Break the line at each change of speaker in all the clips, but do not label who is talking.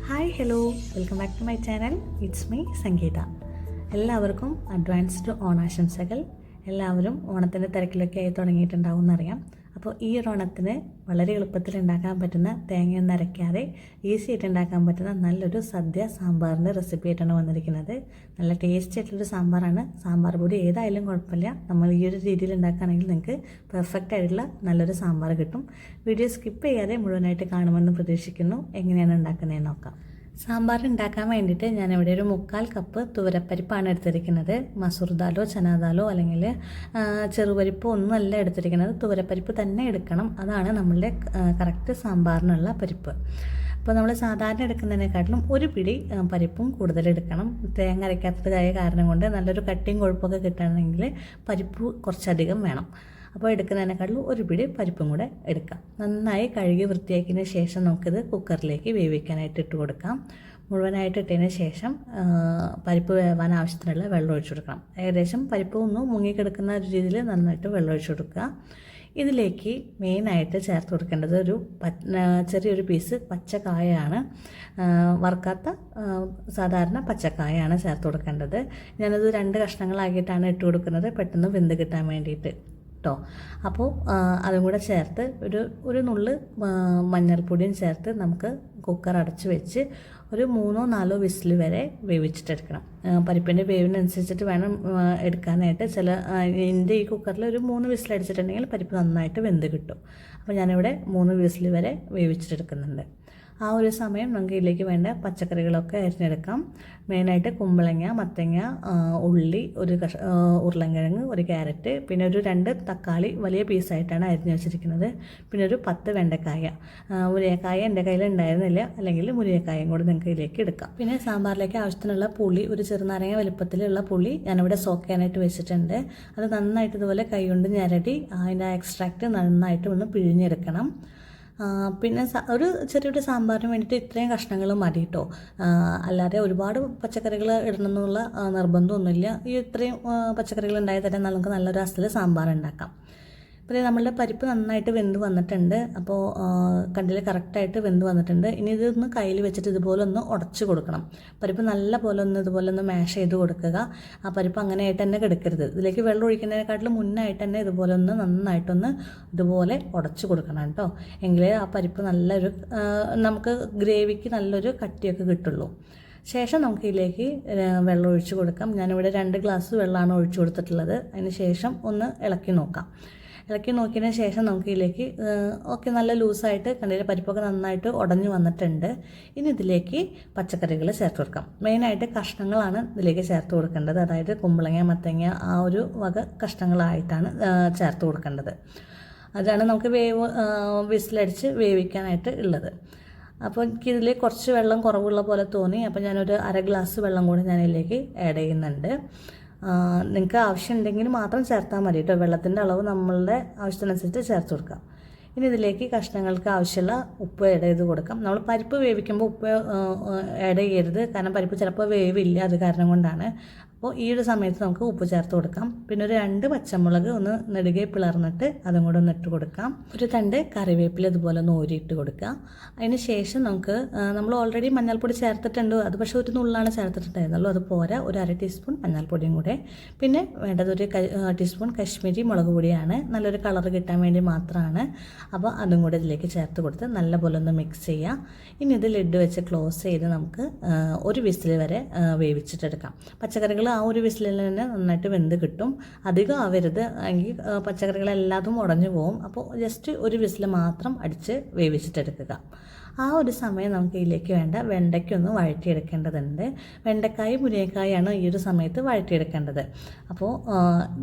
Hi hello welcome back to my channel. It's me Sangeetha. എല്ലാവർക്കും advanced ഓണാശംസകൾ. എല്ലാവരും ഓണത്തിൻ്റെ തിരക്കിലൊക്കെ ആയി തുടങ്ങിയിട്ടുണ്ടാവും എന്നറിയാം. അപ്പോൾ ഈ ഒരു ഓണത്തിന് വളരെ എളുപ്പത്തിൽ ഉണ്ടാക്കാൻ പറ്റുന്ന തേങ്ങയൊന്നും അരയ്ക്കാതെ ഈസി ആയിട്ട് ഉണ്ടാക്കാൻ പറ്റുന്ന നല്ലൊരു സദ്യ സാമ്പാറിൻ്റെ റെസിപ്പി ആയിട്ടാണ് വന്നിരിക്കുന്നത്. നല്ല ടേസ്റ്റി ആയിട്ടുള്ളൊരു സാമ്പാറാണ്. സാമ്പാർ പൊടി ഏതായാലും കുഴപ്പമില്ല, നമ്മൾ ഈ ഒരു രീതിയിൽ ഉണ്ടാക്കുകയാണെങ്കിൽ നിങ്ങൾക്ക് പെർഫെക്റ്റ് ആയിട്ടുള്ള നല്ലൊരു സാമ്പാർ കിട്ടും. വീഡിയോ സ്കിപ്പ് ചെയ്യാതെ മുഴുവനായിട്ട് കാണുമെന്ന് പ്രതീക്ഷിക്കുന്നു. എങ്ങനെയാണ് ഉണ്ടാക്കുന്നതെന്ന് നോക്കാം. സാമ്പാർ ഉണ്ടാക്കാൻ വേണ്ടിയിട്ട് ഞാനിവിടെ ഒരു 3/4 കപ്പ് തുവരപ്പരിപ്പാണ് എടുത്തിരിക്കുന്നത്. മസൂർ ദാലോ ചനാദാലോ അല്ലെങ്കിൽ ചെറുപരിപ്പോ ഒന്നുമല്ല എടുത്തിരിക്കുന്നത്, തുവരപ്പരിപ്പ് തന്നെ എടുക്കണം. അതാണ് നമ്മളുടെ കറക്റ്റ് സാമ്പാറിനുള്ള പരിപ്പ്. അപ്പോൾ നമ്മൾ സാധാരണ എടുക്കുന്നതിനെക്കാട്ടിലും ഒരു പിടി പരിപ്പും കൂടുതൽ എടുക്കണം. തേങ്ങ അരയ്ക്കാത്തതായ കാരണം കൊണ്ട് നല്ലൊരു കട്ടിയും കൊഴുപ്പൊക്കെ കിട്ടണമെങ്കിൽ പരിപ്പ് കുറച്ചധികം വേണം. അപ്പോൾ എടുക്കുന്നതിനെക്കാട്ടിലും ഒരു പിടി പരിപ്പും കൂടെ എടുക്കാം. നന്നായി കഴുകി വൃത്തിയാക്കിയതിന് ശേഷം നമുക്കിത് കുക്കറിലേക്ക് വേവിക്കാനായിട്ട് ഇട്ട് കൊടുക്കാം. മുഴുവനായിട്ട് ഇട്ടതിന് ശേഷം പരിപ്പ് വേവാൻ ആവശ്യത്തിനുള്ള വെള്ളം ഒഴിച്ചു കൊടുക്കണം. ഏകദേശം പരിപ്പ് ഒന്ന് മുങ്ങിക്കിടക്കുന്ന ഒരു രീതിയിൽ നന്നായിട്ട് വെള്ളം ഒഴിച്ചു കൊടുക്കുക. ഇതിലേക്ക് മെയിനായിട്ട് ചേർത്ത് കൊടുക്കേണ്ടത് ഒരു ചെറിയൊരു പീസ് പച്ചക്കായയാണ്. വറുക്കാത്ത സാധാരണ പച്ചക്കായാണ് ചേർത്ത് കൊടുക്കേണ്ടത്. ഞാനത് 2 കഷ്ണങ്ങളാക്കിയിട്ടാണ് ഇട്ട് കൊടുക്കുന്നത്, പെട്ടെന്ന് വെന്ത് കിട്ടാൻ വേണ്ടിയിട്ട് കേട്ടോ. അപ്പോൾ അതും കൂടെ ചേർത്ത് ഒരു നുള്ള് മഞ്ഞൾപ്പൊടിയും ചേർത്ത് നമുക്ക് കുക്കർ അടച്ച് വെച്ച് ഒരു 3-4 വിസിൽ വരെ വേവിച്ചിട്ടെടുക്കണം. പരിപ്പിൻ്റെ വേവിനനുസരിച്ചിട്ട് വേണം എടുക്കാനായിട്ട്. എൻ്റെ ഈ കുക്കറിൽ ഒരു 3 വിസിൽ അടിച്ചിട്ടുണ്ടെങ്കിൽ പരിപ്പ് നന്നായിട്ട് വെന്ത് കിട്ടും. അപ്പോൾ ഞാനിവിടെ 3 വിസിൽ വരെ വേവിച്ചിട്ടെടുക്കുന്നുണ്ട്. ആ ഒരു സമയം നമുക്ക് ഇതിലേക്ക് വേണ്ട പച്ചക്കറികളൊക്കെ അരിഞ്ഞെടുക്കാം. മെയിനായിട്ട് കുമ്പളങ്ങ, മത്തങ്ങ, ഉള്ളി, ഒരു ഉരുളൻകിഴങ്ങ്, ഒരു ക്യാരറ്റ്, പിന്നെ ഒരു 2 തക്കാളി വലിയ പീസായിട്ടാണ് അരിഞ്ഞ് വെച്ചിരിക്കുന്നത്. പിന്നെ ഒരു 10 വെണ്ടക്കായ. മുരിങ്ങക്കായ എൻ്റെ കയ്യിൽ ഉണ്ടായിരുന്നില്ല, അല്ലെങ്കിൽ മുരിങ്ങക്കായും കൂടി നിങ്ങൾക്ക് ഇതിലേക്ക് എടുക്കാം. പിന്നെ സാമ്പാറിലേക്ക് ആവശ്യത്തിനുള്ള പുളി, ഒരു ചെറുനാരങ്ങ വലുപ്പത്തിലുള്ള പുളി ഞാനിവിടെ സോക്ക് ചെയ്യാനായിട്ട് വെച്ചിട്ടുണ്ട്. അത് നന്നായിട്ട് ഇതുപോലെ കൈ കൊണ്ട് ഞരടി അതിൻ്റെ എക്സ്ട്രാക്റ്റ് നന്നായിട്ട് ഒന്ന് പിഴിഞ്ഞെടുക്കണം. പിന്നെ ഒരു ചെറിയൊരു സാമ്പാറിന് വേണ്ടിയിട്ട് ഇത്രയും കഷ്ണങ്ങൾ മതി കേട്ടോ. അല്ലാതെ ഒരുപാട് പച്ചക്കറികൾ ഇടണം എന്നുള്ള നിർബന്ധമൊന്നുമില്ല. ഈ ഇത്രയും പച്ചക്കറികൾ ഉണ്ടായാൽ തന്നെ നമുക്ക് നല്ലൊരു അസല് സാമ്പാർ ഉണ്ടാക്കാം. പിന്നെ നമ്മളുടെ പരിപ്പ് നന്നായിട്ട് വെന്ത് വന്നിട്ടുണ്ട്. അപ്പോൾ കണ്ടിൽ കറക്റ്റായിട്ട് വെന്ത് വന്നിട്ടുണ്ട്. ഇനി ഇതൊന്ന് കയ്യിൽ വെച്ചിട്ട് ഇതുപോലെ ഒന്ന് ഉടച്ച് കൊടുക്കണം. പരിപ്പ് നല്ല പോലെ ഒന്ന് ഇതുപോലെ ഒന്ന് മാഷ് ചെയ്ത് കൊടുക്കുക. ആ പരിപ്പ് അങ്ങനെയായിട്ട് തന്നെ കിടക്കരുത്. ഇതിലേക്ക് വെള്ളം ഒഴിക്കുന്നതിനെക്കാട്ടിലും മുന്നായിട്ട് തന്നെ ഇതുപോലെ ഒന്ന് നന്നായിട്ടൊന്ന് ഇതുപോലെ ഉടച്ച് കൊടുക്കണം കേട്ടോ. എങ്കിലേ ആ പരിപ്പ് നല്ലൊരു നമുക്ക് ഗ്രേവിക്ക് നല്ലൊരു കട്ടിയൊക്കെ കിട്ടുള്ളൂ. ശേഷം നമുക്ക് ഇതിലേക്ക് വെള്ളം ഒഴിച്ച് കൊടുക്കാം. ഞാനിവിടെ 2 ഗ്ലാസ് വെള്ളമാണ് ഒഴിച്ചു കൊടുത്തിട്ടുള്ളത്. അതിന് ശേഷം ഒന്ന് ഇളക്കി നോക്കാം. ഇളക്കി നോക്കിയതിന് ശേഷം നമുക്ക് ഇതിലേക്ക് നല്ല ലൂസായിട്ട് കണ്ടില്ല, പരിപ്പൊക്കെ നന്നായിട്ട് ഉടഞ്ഞു വന്നിട്ടുണ്ട്. ഇനി ഇതിലേക്ക് പച്ചക്കറികൾ ചേർത്ത് കൊടുക്കാം. മെയിനായിട്ട് കഷ്ണങ്ങളാണ് ഇതിലേക്ക് ചേർത്ത് കൊടുക്കേണ്ടത്. അതായത് കുമ്പളങ്ങ, മത്തങ്ങ ആ ഒരു വക കഷ്ണങ്ങളായിട്ടാണ് ചേർത്ത് കൊടുക്കേണ്ടത്. അതാണ് നമുക്ക് വിസിലടിച്ച് വേവിക്കാനായിട്ട് ഉള്ളത്. അപ്പോൾ എനിക്കിതിൽ കുറച്ച് വെള്ളം കുറവുള്ള പോലെ തോന്നി. അപ്പോൾ ഞാനൊരു 1/2 ഗ്ലാസ് വെള്ളം കൂടി ഞാനിതിലേക്ക് ആഡ് ചെയ്യുന്നുണ്ട്. നിങ്ങൾക്ക് ആവശ്യമുണ്ടെങ്കിൽ മാത്രം ചേർത്താൽ മതി കേട്ടോ. വെള്ളത്തിൻ്റെ അളവ് നമ്മളുടെ ആവശ്യത്തിനനുസരിച്ച് ചേർത്ത് കൊടുക്കാം. ഇനി ഇതിലേക്ക് കഷ്ണങ്ങൾക്ക് ആവശ്യമുള്ള ഉപ്പ് ആഡ് ചെയ്ത് കൊടുക്കാം. നമ്മൾ പരിപ്പ് വേവിക്കുമ്പോൾ ഉപ്പ് ആഡ് ചെയ്യരുത്, കാരണം പരിപ്പ് ചിലപ്പോൾ വേവില്ല, അത് കാരണം കൊണ്ടാണ്. അപ്പോൾ ഈ ഒരു സമയത്ത് നമുക്ക് ഉപ്പ് ചേർത്ത് കൊടുക്കാം. പിന്നെ ഒരു 2 പച്ചമുളക് ഒന്ന് നെടുകെ പിളർന്നിട്ട് അതും കൂടെ ഒന്ന് ഇട്ട് കൊടുക്കാം. ഒരു തണ്ട് കറിവേപ്പില ഇതുപോലെ ഒന്ന് ഊരിയിട്ട് കൊടുക്കുക. അതിന് ശേഷം നമ്മൾ ഓൾറെഡി മഞ്ഞൾപ്പൊടി ചേർത്തിട്ടുണ്ട്. അത് പക്ഷേ ഒരു നുള്ളാണ് ചേർത്തിട്ടുണ്ടായിരുന്നുള്ളൂ, അത് പോരാ. ഒരു 1/2 ടീസ്പൂൺ മഞ്ഞൾപ്പൊടിയും കൂടെ. പിന്നെ വേണ്ടത് ഒരു ടീസ്പൂൺ കശ്മീരി മുളക് പൊടിയാണ്, നല്ലൊരു കളർ കിട്ടാൻ വേണ്ടി മാത്രമാണ്. അപ്പോൾ അതും കൂടെ ഇതിലേക്ക് ചേർത്ത് കൊടുത്ത് നല്ലപോലെ ഒന്ന് മിക്സ് ചെയ്യുക. ഇനി ഇത് ലിഡ് വെച്ച് ക്ലോസ് ചെയ്ത് നമുക്ക് ഒരു വിസിൽ വരെ വേവിച്ചിട്ടെടുക്കാം. പച്ചക്കറികൾ ആ ഒരു വിസിലിൽ തന്നെ നന്നായിട്ട് വെന്ത് കിട്ടും. അധികം ആവരുത്, എങ്കിൽ പച്ചക്കറികളെല്ലാതും ഉടഞ്ഞു പോകും. അപ്പോൾ ജസ്റ്റ് ഒരു വിസിൽ മാത്രം അടിച്ച് വേവിച്ചിട്ടെടുക്കുക. ആ ഒരു സമയം നമുക്ക് ഇതിലേക്ക് വേണ്ട വെണ്ടയ്ക്കൊന്ന് വഴറ്റിയെടുക്കേണ്ടതുണ്ട്. വെണ്ടക്കായും മുരിങ്ങക്കായാണ് ഈ ഒരു സമയത്ത് വഴറ്റിയെടുക്കേണ്ടത്. അപ്പോൾ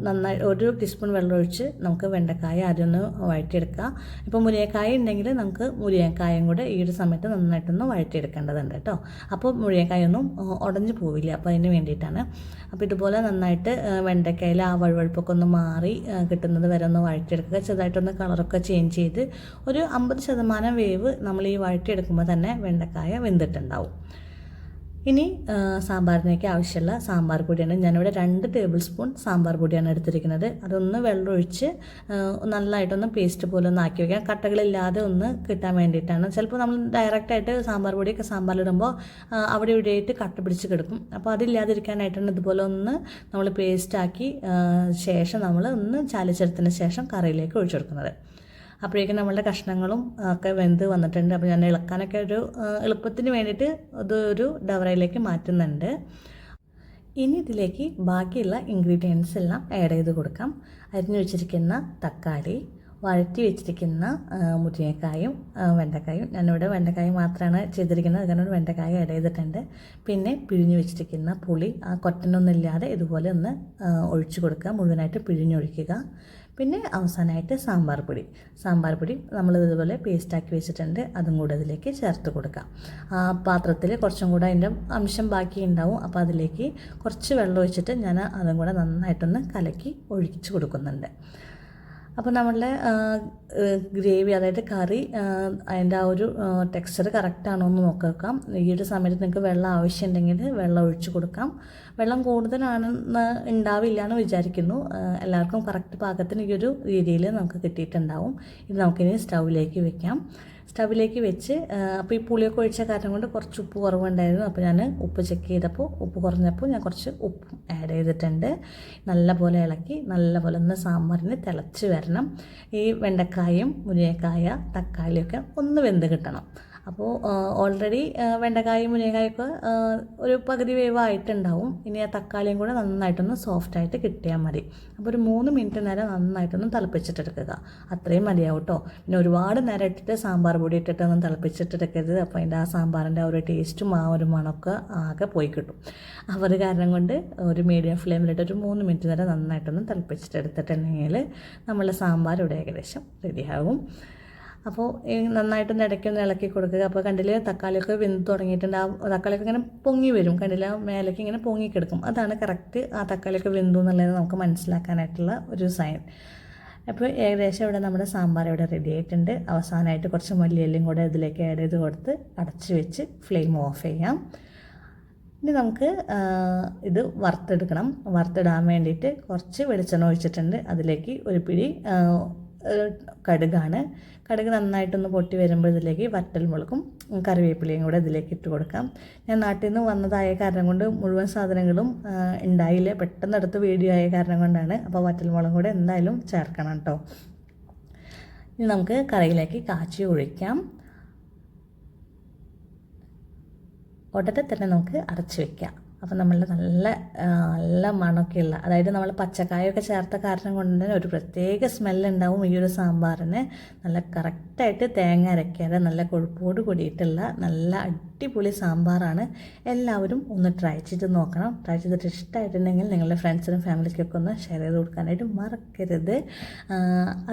നന്നായി 1 ടീസ്പൂൺ വെള്ളം ഒഴിച്ച് നമുക്ക് വെണ്ടക്കായ ആദ്യം ഒന്ന് വഴറ്റിയെടുക്കുക. ഇപ്പോൾ മുരിങ്ങക്കായ ഉണ്ടെങ്കിൽ നമുക്ക് മുരിങ്ങക്കായും കൂടെ ഈ ഒരു സമയത്ത് നന്നായിട്ടൊന്ന് വഴറ്റിയെടുക്കേണ്ടതുണ്ട് കേട്ടോ. അപ്പോൾ മുരിങ്ങക്കായൊന്നും ഉടഞ്ഞു പോവില്ല, അപ്പോൾ അതിന് വേണ്ടിയിട്ടാണ്. അപ്പോൾ ഇതുപോലെ നന്നായിട്ട് വെണ്ടയ്ക്കയിൽ ആ വഴുവഴുപ്പൊക്കെ ഒന്ന് മാറി കിട്ടുന്നത് വരെ ഒന്ന് വഴറ്റിയെടുക്കുക. ചെറുതായിട്ടൊന്ന് കളറൊക്കെ ചേഞ്ച് ചെയ്ത് ഒരു 50% വേവ് നമ്മൾ ഈ വഴറ്റിയെടുക്കുമ്പോൾ തന്നെ വെണ്ടക്കായ വെന്തിട്ടുണ്ടാവും. ഇനി സാമ്പാറിനേക്ക് ആവശ്യമുള്ള സാമ്പാർ പൊടിയാണ്. ഞാനിവിടെ 2 ടേബിൾ സ്പൂൺ സാമ്പാർ പൊടിയാണ് എടുത്തിരിക്കുന്നത്. അതൊന്ന് വെള്ളമൊഴിച്ച് നല്ലതായിട്ടൊന്ന് പേസ്റ്റ് പോലെ ഒന്ന് ആക്കി വയ്ക്കാം. കട്ടകളില്ലാതെ ഒന്ന് കിട്ടാൻ വേണ്ടിയിട്ടാണ്. ചിലപ്പോൾ നമ്മൾ ഡയറക്റ്റായിട്ട് സാമ്പാർ പൊടിയൊക്കെ സാമ്പാറിലിടുമ്പോൾ അവിടെ ഇവിടെയായിട്ട് കട്ട പിടിച്ച് കിടക്കും. അപ്പോൾ അതില്ലാതിരിക്കാനായിട്ടാണ് ഇതുപോലെ ഒന്ന് നമ്മൾ പേസ്റ്റാക്കി ശേഷം നമ്മൾ ഒന്ന് ചാലിച്ചെടുത്തതിന് ശേഷം കറിയിലേക്ക് ഒഴിച്ചു കൊടുക്കുന്നത്. അപ്പോഴേക്കും നമ്മളുടെ കഷ്ണങ്ങളും ഒക്കെ വെന്ത് വന്നിട്ടുണ്ട്. അപ്പോൾ ഞാൻ ഇളക്കാനൊക്കെ ഒരു എളുപ്പത്തിന് വേണ്ടിയിട്ട് അതൊരു ഡവറയിലേക്ക് മാറ്റുന്നുണ്ട്. ഇനി ഇതിലേക്ക് ബാക്കിയുള്ള ഇൻഗ്രീഡിയൻസ് എല്ലാം ആഡ് ചെയ്ത് കൊടുക്കാം. അരിഞ്ഞു വെച്ചിരിക്കുന്ന തക്കാളി, വഴറ്റി വെച്ചിരിക്കുന്ന മുരിങ്ങക്കായും വെണ്ടക്കായും, ഞാനിവിടെ വെണ്ടക്കായ മാത്രമാണ് ചെയ്തിരിക്കുന്നത്, കാരണം വെണ്ടക്കായ ആഡ് ചെയ്തിട്ടുണ്ട്. പിന്നെ പിഴിഞ്ഞു വെച്ചിരിക്കുന്ന പുളി, ആ കൊട്ടനൊന്നുമില്ലാതെ ഇതുപോലെ ഒന്ന് ഒഴിച്ചു കൊടുക്കുക, മുഴുവനായിട്ട് പിഴിഞ്ഞൊഴിക്കുക. പിന്നെ അവസാനമായിട്ട് സാമ്പാർ പൊടി നമ്മൾ ഇതുപോലെ പേസ്റ്റാക്കി വെച്ചിട്ടുണ്ട്, അതും കൂടെ അതിലേക്ക് ചേർത്ത് കൊടുക്കാം. ആ പാത്രത്തിൽ കുറച്ചും കൂടെ അതിൻ്റെ അംശം ബാക്കി ഉണ്ടാവും. അപ്പോൾ അതിലേക്ക് കുറച്ച് വെള്ളം ഒഴിച്ചിട്ട് ഞാൻ അതും കൂടെ നന്നായിട്ടൊന്ന് കലക്കി ഒഴിച്ച് കൊടുക്കുന്നുണ്ട്. അപ്പോൾ നമ്മളുടെ ഗ്രേവി, അതായത് കറി, അതിൻ്റെ ആ ഒരു ടെക്സ്ചർ കറക്റ്റാണോ എന്ന് നോക്കാം. ഈ ഒരു സമയത്ത് നിങ്ങൾക്ക് വെള്ളം ആവശ്യമുണ്ടെങ്കിൽ വെള്ളം ഒഴിച്ച് കൊടുക്കാം. വെള്ളം കൂടുതലാണെന്ന് ഉണ്ടാവില്ല എന്ന് വിചാരിക്കുന്നു. എല്ലാവർക്കും കറക്റ്റ് പാകത്തിന് ഈ ഒരു രീതിയിൽ നമുക്ക് കിട്ടിയിട്ടുണ്ടാവും. ഇത് നമുക്കിനി സ്റ്റൗവിലേക്ക് വെക്കാം. സ്റ്റവിലേക്ക് വെച്ച് അപ്പോൾ ഈ പുളിയൊക്കെ ഒഴിച്ച കാരണം കൊണ്ട് കുറച്ച് ഉപ്പ് കുറവുണ്ടായിരുന്നു. അപ്പോൾ ഞാൻ ഉപ്പ് ചെക്ക് ചെയ്തപ്പോൾ ഉപ്പ് കുറഞ്ഞപ്പോൾ ഞാൻ കുറച്ച് ഉപ്പും ആഡ് ചെയ്തിട്ടുണ്ട്. നല്ലപോലെ ഇളക്കി നല്ലപോലെ ഒന്ന് സാമ്പാറിന് തിളച്ച് വരണം. ഈ വെണ്ടക്കായും മുരിങ്ങക്കായ തക്കാളിയൊക്കെ ഒന്ന് വെന്ത് കിട്ടണം. അപ്പോൾ ഓൾറെഡി വെണ്ടക്കായും മുരിങ്ങക്കായൊക്കെ ഒരു പകുതി വേവായിട്ടുണ്ടാവും. ഇനി ആ തക്കാളിയും കൂടെ നന്നായിട്ടൊന്ന് സോഫ്റ്റായിട്ട് കിട്ടിയാൽ മതി. അപ്പോൾ ഒരു 3 മിനിറ്റ് നേരം നന്നായിട്ടൊന്ന് തിളപ്പിച്ചിട്ടെടുക്കുക, അത്രയും മതിയാവും കേട്ടോ. പിന്നെ ഒരുപാട് നേരം ഇട്ടിട്ട് സാമ്പാർ പൊടി ഇട്ടിട്ടൊന്നും തിളപ്പിച്ചിട്ടെടുക്കരുത്. അപ്പോൾ അതിൻ്റെ ആ സാമ്പാറിൻ്റെ ആ ഒരു ടേസ്റ്റും ആ ഒരു മണമൊക്കെ ആകെ പോയി കിട്ടും. അപ്പോൾ അത് കാരണം കൊണ്ട് ഒരു മീഡിയം ഫ്ലെയിമിലിട്ട് ഒരു 3 മിനിറ്റ് നേരം നന്നായിട്ടൊന്ന് തിളപ്പിച്ചിട്ടെടുത്തിട്ടുണ്ടെങ്കിൽ നമ്മളുടെ സാമ്പാർ ഇവിടെ ഏകദേശം റെഡിയാകും. അപ്പോൾ നന്നായിട്ടൊന്ന് ഇടയ്ക്കൊന്ന് ഇളക്കി കൊടുക്കുക. അപ്പോൾ കണ്ടില്ലേ, തക്കാളിയൊക്കെ വെന്ത് തുടങ്ങിയിട്ടുണ്ട്. ആ തക്കാളിയൊക്കെ ഇങ്ങനെ പൊങ്ങി വരും, കണ്ടില്ല, മേലേക്ക് ഇങ്ങനെ പൊങ്ങിക്കിടക്കും. അതാണ് കറക്റ്റ് ആ തക്കാളിയൊക്കെ വെന്തു എന്നുള്ളത് നമുക്ക് മനസ്സിലാക്കാനായിട്ടുള്ള ഒരു സൈൻ. അപ്പോൾ ഏകദേശം ഇവിടെ നമ്മുടെ സാമ്പാർ ഇവിടെ റെഡി ആയിട്ടുണ്ട്. അവസാനമായിട്ട് കുറച്ച് മല്ലിയിലയും കൂടെ ഇതിലേക്ക് ആഡ് ചെയ്ത് കൊടുത്ത് അടച്ച് വെച്ച് ഫ്ലെയിം ഓഫ് ചെയ്യാം. ഇനി നമുക്ക് ഇത് വറുത്തെടുക്കണം. വറുത്തിടാൻ വേണ്ടിയിട്ട് കുറച്ച് വെളിച്ചെണ്ണ ഒഴിച്ചിട്ടുണ്ട്. അതിലേക്ക് ഒരു പിടി കടുകാണ്. കടുക് നന്നായിട്ടൊന്ന് പൊട്ടി വരുമ്പോൾ ഇതിലേക്ക് വറ്റൽമുളകും കറിവേപ്പിലയും കൂടെ ഇതിലേക്ക് ഇട്ട് കൊടുക്കാം. ഞാൻ നാട്ടിൽ നിന്ന് വന്നതായ കാരണം കൊണ്ട് മുഴുവൻ സാധനങ്ങളും ഉണ്ടായില്ല, പെട്ടെന്ന് എടുത്ത് വീഡിയോ ആയ കാരണം കൊണ്ടാണ്. അപ്പോൾ വറ്റൽമുളകും കൂടെ എന്തായാലും ചേർക്കണം കേട്ടോ. ഇനി നമുക്ക് കറിയിലേക്ക് കാച്ചി ഒഴിക്കാം. ഉടനെ തന്നെ നമുക്ക് അടച്ച് വയ്ക്കാം. അപ്പോൾ നമ്മളുടെ നല്ല മണമൊക്കെയുള്ള, അതായത് നമ്മൾ പച്ചക്കായൊക്കെ ചേർത്ത കാരണം കൊണ്ട് തന്നെ ഒരു പ്രത്യേക സ്മെല്ലുണ്ടാവും ഈ ഒരു സാമ്പാറിന്. നല്ല കറക്റ്റായിട്ട് തേങ്ങ അരയ്ക്കാതെ നല്ല കൊഴുപ്പോട് കൂടിയിട്ടുള്ള നല്ല അടിപൊളി സാമ്പാറാണ്. എല്ലാവരും ഒന്ന് ട്രൈ ചെയ്ത് നോക്കണം. ട്രൈ ചെയ്തിട്ട് ഇഷ്ടമായിട്ടുണ്ടെങ്കിൽ നിങ്ങളുടെ ഫ്രണ്ട്സിനും ഫാമിലിക്കൊക്കെ ഒന്ന് ഷെയർ ചെയ്ത് കൊടുക്കാനായിട്ട് മറക്കരുത്.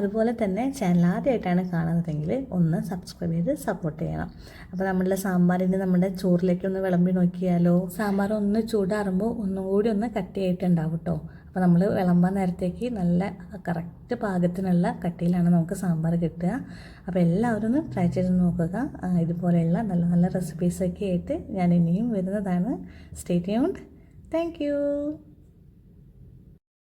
അതുപോലെ തന്നെ ചാനൽ ആദ്യമായിട്ടാണ് കാണുന്നതെങ്കിൽ ഒന്ന് സബ്സ്ക്രൈബ് ചെയ്ത് സപ്പോർട്ട് ചെയ്യണം. അപ്പോൾ നമ്മളുടെ സാമ്പാറിന് നമ്മുടെ ചോറിലേക്ക് ഒന്ന് വിളമ്പി നോക്കിയാലോ. സാമ്പാർ ഒന്ന് ചൂടാറുമ്പോൾ ഒന്നും കൂടി ഒന്ന് കട്ടിയായിട്ടുണ്ടാവും കേട്ടോ. അപ്പോൾ നമ്മൾ വിളമ്പാൻ നേരത്തേക്ക് നല്ല കറക്റ്റ് പാകത്തിനുള്ള കട്ടിയിലാണ് നമുക്ക് സാമ്പാർ കിട്ടുക. അപ്പോൾ എല്ലാവരും ഒന്ന് ട്രൈ ചെയ്ത് നോക്കുക. ഇതുപോലെയുള്ള നല്ല നല്ല റെസിപ്പീസൊക്കെ ആയിട്ട് ഞാൻ ഇനിയും വരുന്നതാണ്. Stay tuned. Thank you.